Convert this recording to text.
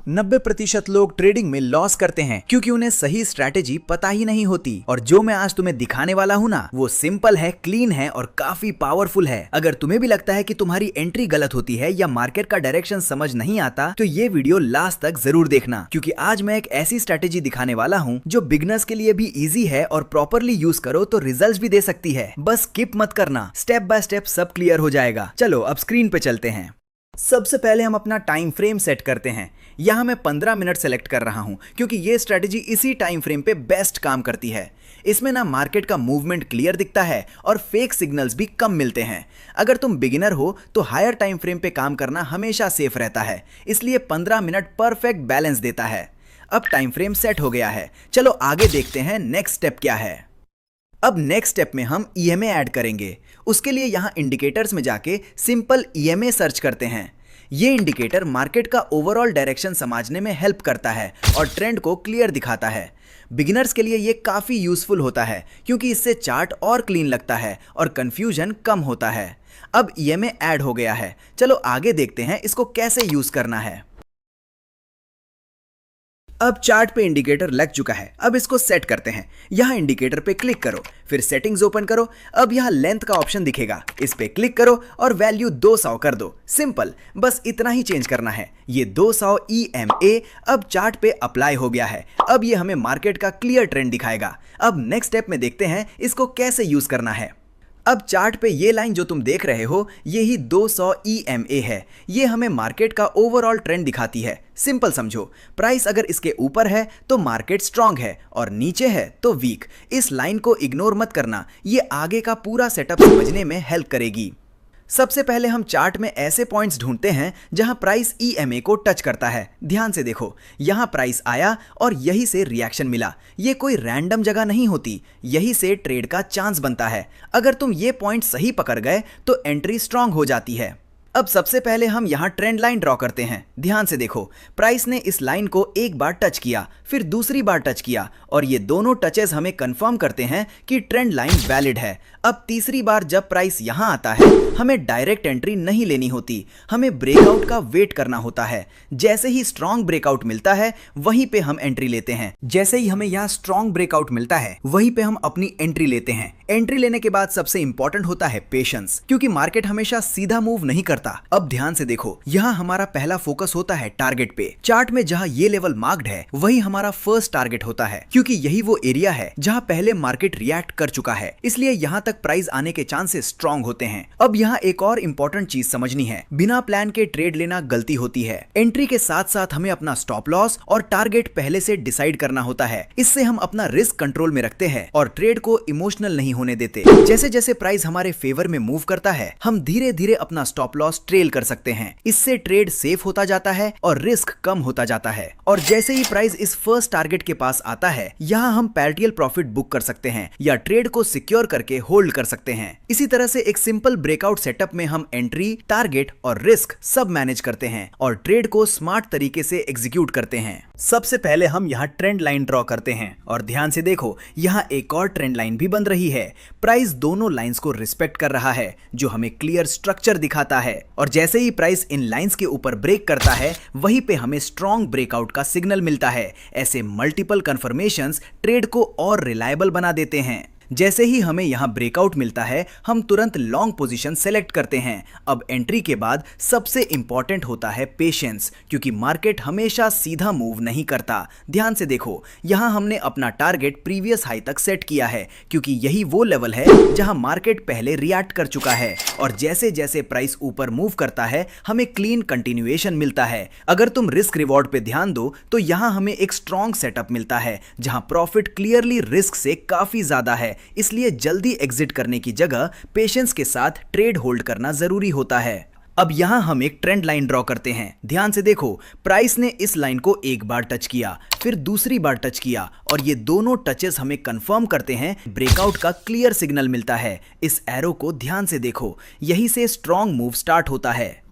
90% लोग ट्रेडिंग में लॉस करते हैं क्योंकि उन्हें सही स्ट्रैटेजी पता ही नहीं होती। और जो मैं आज तुम्हें दिखाने वाला हूँ ना, वो सिंपल है, क्लीन है और काफी पावरफुल है। अगर तुम्हें भी लगता है कि तुम्हारी एंट्री गलत होती है या मार्केट का डायरेक्शन समझ नहीं आता, तो ये वीडियो लास्ट तक जरूर देखना, क्योंकि आज मैं एक ऐसी स्ट्रैटेजी दिखाने वाला हूँ जो बिगनर्स के लिए भी इजी है और प्रॉपरली यूज करो तो रिजल्ट भी दे सकती है। बस स्किप मत करना, स्टेप बाय स्टेप सब क्लियर हो जाएगा। चलो अब स्क्रीन पे चलते हैं। सबसे पहले हम अपना टाइम फ्रेम सेट करते हैं। यहाँ मैं 15 मिनट सेलेक्ट कर रहा हूँ क्योंकि ये स्ट्रेटेजी इसी टाइम फ्रेम पे बेस्ट काम करती है। इसमें ना मार्केट का मूवमेंट क्लियर दिखता है और फेक सिग्नल्स भी कम मिलते हैं। अगर तुम बिगिनर हो तो हायर टाइम फ्रेम पे काम करना हमेशा सेफ रहता है, इसलिए 15 मिनट परफेक्ट बैलेंस देता है। अब टाइम फ्रेम सेट हो गया है, चलो आगे देखते हैं नेक्स्ट स्टेप क्या है। अब नेक्स्ट स्टेप में हम ईएमए ऐड करेंगे। उसके लिए यहाँ इंडिकेटर्स में जाके सिंपल ईएमए सर्च करते हैं। ये इंडिकेटर मार्केट का ओवरऑल डायरेक्शन समझने में हेल्प करता है और ट्रेंड को क्लियर दिखाता है। बिगिनर्स के लिए ये काफ़ी यूजफुल होता है क्योंकि इससे चार्ट और क्लीन लगता है और कंफ्यूजन कम होता है। अब ईएमए ऐड हो गया है, चलो आगे देखते हैं इसको कैसे यूज करना है। अब चार्ट पे इंडिकेटर लग चुका है, अब इसको सेट करते हैं। यहाँ इंडिकेटर पे क्लिक करो, फिर सेटिंग्स ओपन करो। अब यहाँ लेंथ का ऑप्शन दिखेगा, इस पे क्लिक करो और वैल्यू 200 कर दो। सिंपल, बस इतना ही चेंज करना है। ये 200 EMA अब चार्ट पे अप्लाई हो गया है। अब ये हमें मार्केट का क्लियर ट्रेंड दिखाएगा। अब नेक्स्ट स्टेप में देखते हैं इसको कैसे यूज करना है। अब चार्ट पे ये लाइन जो तुम देख रहे हो, ये ही 200 EMA है। ये हमें मार्केट का ओवरऑल ट्रेंड दिखाती है। सिंपल समझो, प्राइस अगर इसके ऊपर है तो मार्केट स्ट्रांग है और नीचे है तो वीक। इस लाइन को इग्नोर मत करना, ये आगे का पूरा सेटअप समझने में हेल्प करेगी। सबसे पहले हम चार्ट में ऐसे पॉइंट्स ढूंढते हैं जहां प्राइस EMA को टच करता है। ध्यान से देखो, यहां प्राइस आया और यही से रिएक्शन मिला। ये कोई रैंडम जगह नहीं होती, यही से ट्रेड का चांस बनता है। अगर तुम ये पॉइंट सही पकड़ गए तो एंट्री स्ट्रांग हो जाती है। अब सबसे पहले हम यहाँ ट्रेंड लाइन ड्रॉ करते हैं। ध्यान से देखो, प्राइस ने इस लाइन को एक बार टच किया, फिर दूसरी बार टच किया और ये दोनों टचेस हमें कंफर्म करते हैं कि ट्रेंड लाइन वैलिड है। अब तीसरी बार जब प्राइस यहाँ आता है, हमें डायरेक्ट एंट्री नहीं लेनी होती, हमें ब्रेकआउट का वेट करना होता है। जैसे ही स्ट्रॉन्ग ब्रेकआउट मिलता है वहीं पे हम एंट्री लेते हैं। जैसे ही हमें यहाँ स्ट्रॉन्ग ब्रेकआउट मिलता है वहीं पे हम अपनी एंट्री लेते हैं। एंट्री लेने के बाद सबसे इंपॉर्टेंट होता है पेशेंस, क्योंकि मार्केट हमेशा सीधा मूव नहीं करता। अब ध्यान से देखो, यहाँ हमारा पहला फोकस होता है टारगेट पे। चार्ट में जहाँ ये लेवल मार्क्ड है वही हमारा फर्स्ट टारगेट होता है, क्योंकि यही वो एरिया है जहाँ पहले मार्केट रिएक्ट कर चुका है। इसलिए यहाँ तक प्राइस आने के चांसेस स्ट्रॉन्ग होते हैं। अब यहाँ एक और इम्पोर्टेंट चीज समझनी है, बिना प्लान के ट्रेड लेना गलती होती है। एंट्री के साथ साथ हमें अपना स्टॉप लॉस और टारगेट पहले से डिसाइड करना होता है। इससे हम अपना रिस्क कंट्रोल में रखते हैं और ट्रेड को इमोशनल नहीं होने देते। जैसे जैसे प्राइस हमारे फेवर में मूव करता है, हम धीरे धीरे अपना स्टॉप लॉस ट्रेल कर सकते हैं। इससे ट्रेड सेफ होता जाता है और रिस्क कम होता जाता है। और जैसे ही प्राइस इस फर्स्ट टारगेट के पास आता है, यहाँ हम पार्शियल प्रॉफिट बुक कर सकते हैं या ट्रेड को सिक्योर करके होल्ड कर सकते हैं। इसी तरह से एक सिंपल ब्रेकआउट सेटअप में हम एंट्री, टारगेट और रिस्क सब मैनेज करते हैं और ट्रेड को स्मार्ट तरीके से एग्जीक्यूट करते हैं। सबसे पहले हम यहाँ ट्रेंड लाइन ड्रॉ करते हैं और ध्यान से देखो, यहाँ एक और ट्रेंड लाइन भी बन रही है। प्राइस दोनों लाइंस को रिस्पेक्ट कर रहा है, जो हमें क्लियर स्ट्रक्चर दिखाता है। और जैसे ही प्राइस इन लाइंस के ऊपर ब्रेक करता है, वहीं पे हमें स्ट्रॉन्ग ब्रेकआउट का सिग्नल मिलता है। ऐसे मल्टीपल कंफर्मेशंस ट्रेड को और रिलायबल बना देते हैं। जैसे ही हमें यहाँ ब्रेकआउट मिलता है, हम तुरंत लॉन्ग पोजीशन सेलेक्ट करते हैं। अब एंट्री के बाद सबसे इंपॉर्टेंट होता है पेशेंस, क्योंकि मार्केट हमेशा सीधा मूव नहीं करता। ध्यान से देखो, यहाँ हमने अपना टारगेट प्रीवियस हाई तक सेट किया है, क्योंकि यही वो लेवल है जहाँ मार्केट पहले रिएक्ट कर चुका है। और जैसे जैसे प्राइस ऊपर मूव करता है, हमें क्लीन कंटिन्यूएशन मिलता है। अगर तुम रिस्क रिवॉर्ड पे ध्यान दो तो यहाँ हमें एक स्ट्रॉन्ग सेटअप मिलता है, जहाँ प्रॉफिट क्लियरली रिस्क से काफी ज्यादा है। इसलिए जल्दी एग्जिट करने की जगह पेशेंस के साथ ट्रेड होल्ड करना जरूरी होता है। अब यहां हम एक ट्रेंड लाइन ड्रॉ करते हैं। ध्यान से देखो, प्राइस ने इस लाइन को एक बार टच किया, फिर दूसरी बार टच किया और ये दोनों टचेस हमें कंफर्म करते हैं ब्रेकआउट का क्लियर सिग्नल मिलता है। इस एरो को ध्यान से देखो, यही से स्ट्रॉन्ग मूव स्टार्ट होता है।